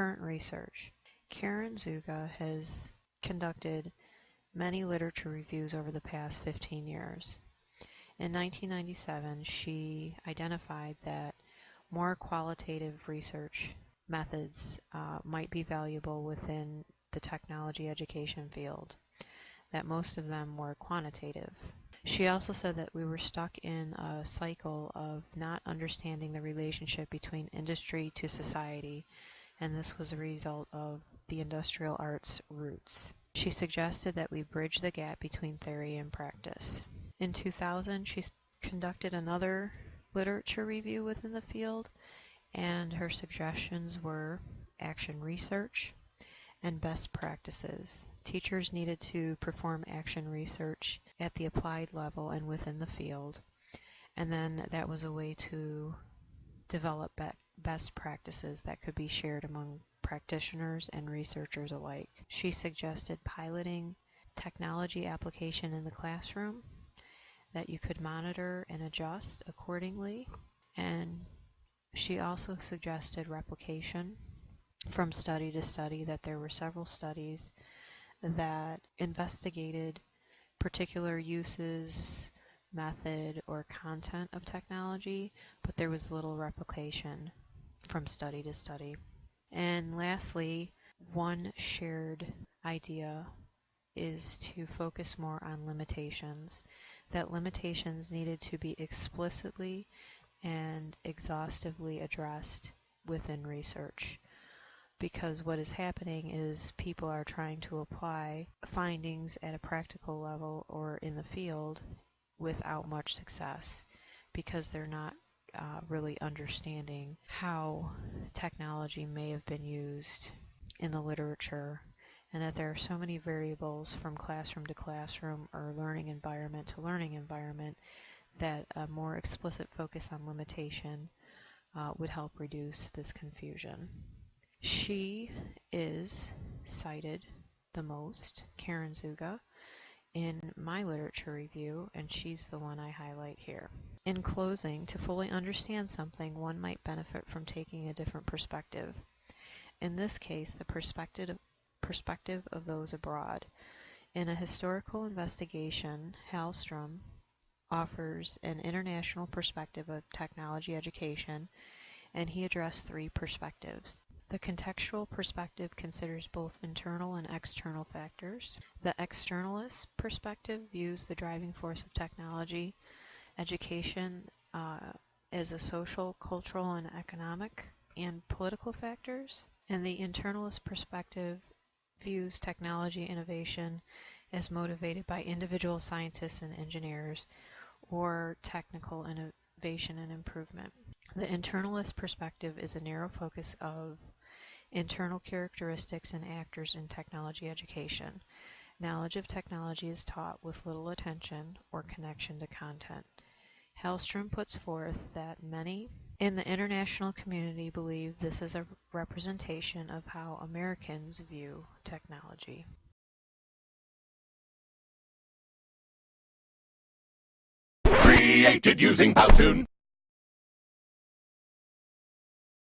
Current research. Karen Zuga has conducted many literature reviews over the past 15 years. In 1997, she identified that more qualitative research methods might be valuable within the technology education field, that most of them were quantitative. She also said that we were stuck in a cycle of not understanding the relationship between industry to society, and this was a result of the industrial arts roots. She suggested that we bridge the gap between theory and practice. In 2000, she conducted another literature review within the field, and her suggestions were action research and best practices. Teachers needed to perform action research at the applied level and within the field, and then that was a way to develop best practices that could be shared among practitioners and researchers alike. She suggested piloting technology application in the classroom that you could monitor and adjust accordingly, and she also suggested replication from study to study, that there were several studies that investigated particular uses, method, or content of technology, but there was little replication from study to study. And lastly, one shared idea is to focus more on limitations, that limitations needed to be explicitly and exhaustively addressed within research. Because what is happening is people are trying to apply findings at a practical level or in the field without much success, because they're not really understanding how technology may have been used in the literature, and that there are so many variables from classroom to classroom or learning environment to learning environment that a more explicit focus on limitation would help reduce this confusion. She is cited the most, Karen Zuga, in my literature review, and she's the one I highlight here. In closing, to fully understand something, one might benefit from taking a different perspective. In this case, the perspective of those abroad. In a historical investigation, Hallstrom offers an international perspective of technology education, and he addressed three perspectives. The contextual perspective considers both internal and external factors. The externalist perspective views the driving force of technology education as a social, cultural, and economic and political factors. And the internalist perspective views technology innovation as motivated by individual scientists and engineers or technical innovation and improvement. The internalist perspective is a narrow focus of internal characteristics and actors in technology education. Knowledge of technology is taught with little attention or connection to content. Hallstrom puts forth that many in the international community believe this is a representation of how Americans view technology. Created using Powtoon.